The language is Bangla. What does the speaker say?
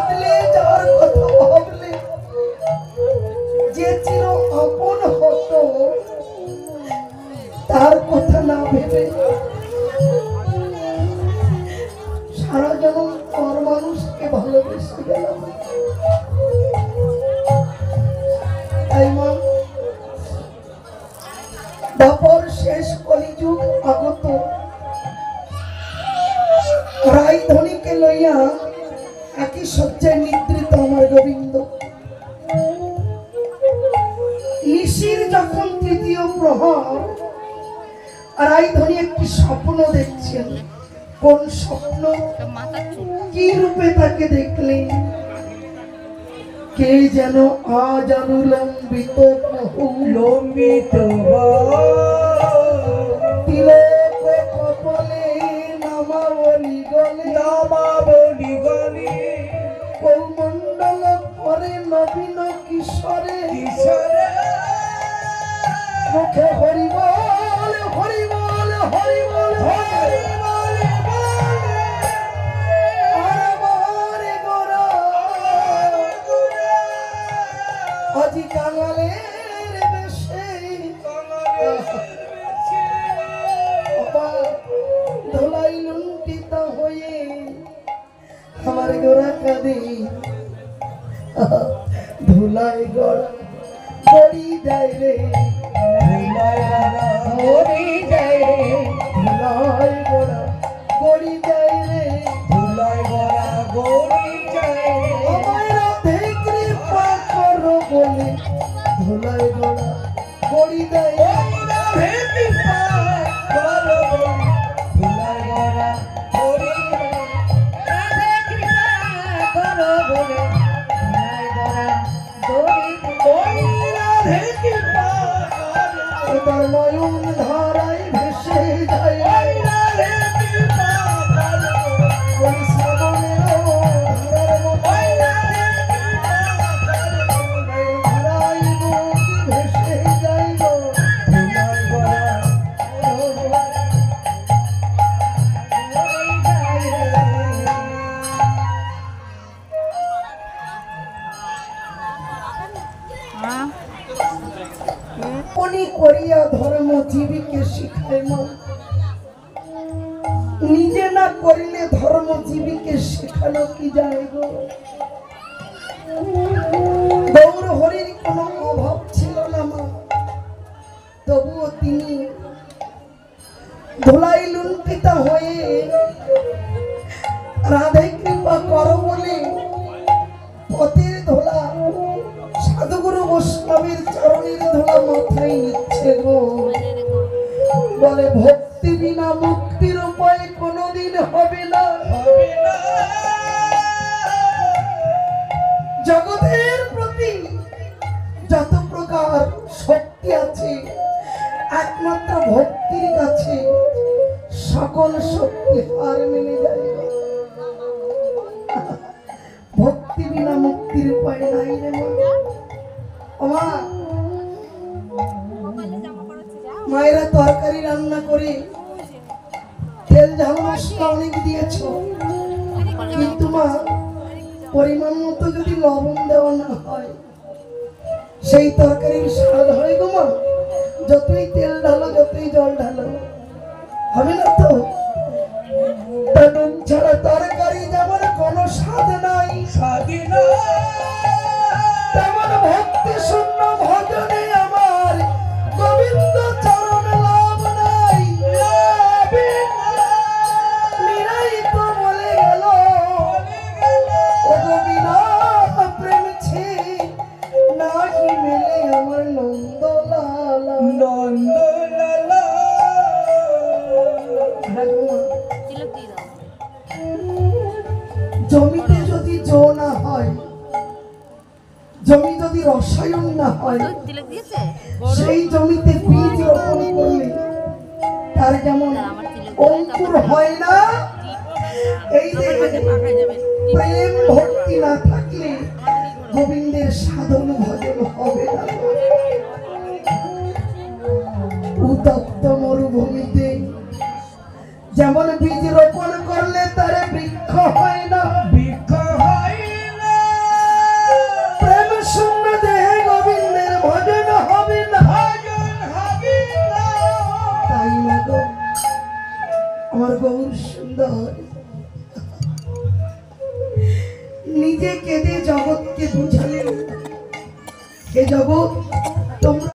কাঁদলে যার কথা ভাবলে যে চির আপন হতো তার কথা না ভেবে সারা জনম পর মানুষকে ভালোবেসে গেলাম। তাই মা বাপর শেষ কলিযুগ আগত রায়ধনীকে লইয়া একই শয্যায় নিদ্রিত আমার গোবিন্দ। নিশির যখন তৃতীয় প্রহর রায়ধনী একটি স্বপ্ন দেখছেন। কোন স্বপ্ন, কি রূপে তাকে দেখলেন? কে যেন আজ লম্বিত লম্বিত তিলক কপালে নামাবলি গলে কৌমণ্ডল পরে নবীন কিশোরে মুখে হরি বল হরি বল হরি বল হরি বল আজি কাঙালের বেশে ধোলাই লুণ্ঠিত হয়ে আমার গোরা কাঁদে ধুলাই গড়া গড়ি যায় রে গড়ি যায় রে ধুলাই গড়া গড়ি যায় রে ধুলাই গড়া গড়ি যায় রে আমার রাধে কৃপা করো বলে ধুলাই গড়া গড়ি যায় রাধে কৃপা করো বলে ধুলাই গড়া গড়ি যায় রাধে কৃপা করো বলে ধুলাই গড়া গড়ি যায় রাধে কৃপা করো নয়ন ধারায় ভেসে যায় রাধে কৃপা করো বলি শ্রাবণের ধারার মতো রাধে কৃপা করো ধারায় বুক ভেসে যায় গো ধুলাই গড়া কোনি করিয়া ধর্ম জীবীকে শিখায় মা। নিজে না করিলে ধর্ম জীবীকে শেখানো কি যায় গো। গৌর হরির কোনো অভাব ছিল না মা, তবুও তিনি ধুলাই লুণ্ঠিত হয়ে রাধে কৃপা করো বলে পথের ধোলা সাধুগুরু বৈষ্ণবের চরণের ধোলা মাথায় নিচ্ছে গো। বলে ভক্তি বিনা মুক্তির উপায় কোনদিন হবে না। জগতের প্রতি যত প্রকার শক্তি আছে একমাত্র ভক্তির কাছে সকল শক্তি হার মেনে যায়। ভক্তি বিনা মুক্তির উপায় নাই রে মা। মায়েরা তরকারি রান্না করে তেল ঝাল মশলা অনেক দিয়েছ, কিন্তু মা পরিমাণ মতো যদি লবণ দেওয়া না হয় সেই তরকারির স্বাদ হয় গো মা। যতই তেল ঢালো যতই জল ঢালো হবে না তো। নুন ছাড়া তরকারি যেমন কোনো স্বাদ নাই, তেমন ভক্তি শূন্য ভজনে আমার গোবিন্দ চরণ লাভ নাই। মীরাই তো বলে গেল ও গোবিনা প্রেম ছে নাহি মেলে আমার নন্দলালা নন্দলালা। জমিতে যদি জো না হয়, জমি যদি রসায়ন না হয়, সেই জমিতে বীজ রোপণ করলে তার যেমন অঙ্কুর হয় না, এই প্রেম ভক্তি না থাকলে গোবিন্দের সাধন ভজন হবে না। উত্তপ্ত মরুভূমিতে যেমন বীজ রোপণ করলে তার বৃক্ষ হয় না, বৃক্ষ হয় না, নাই মা গো, আমার গৌর সুন্দর নিজে কেঁদে জগৎকে বুঝালেন, এ জগৎ তোমরা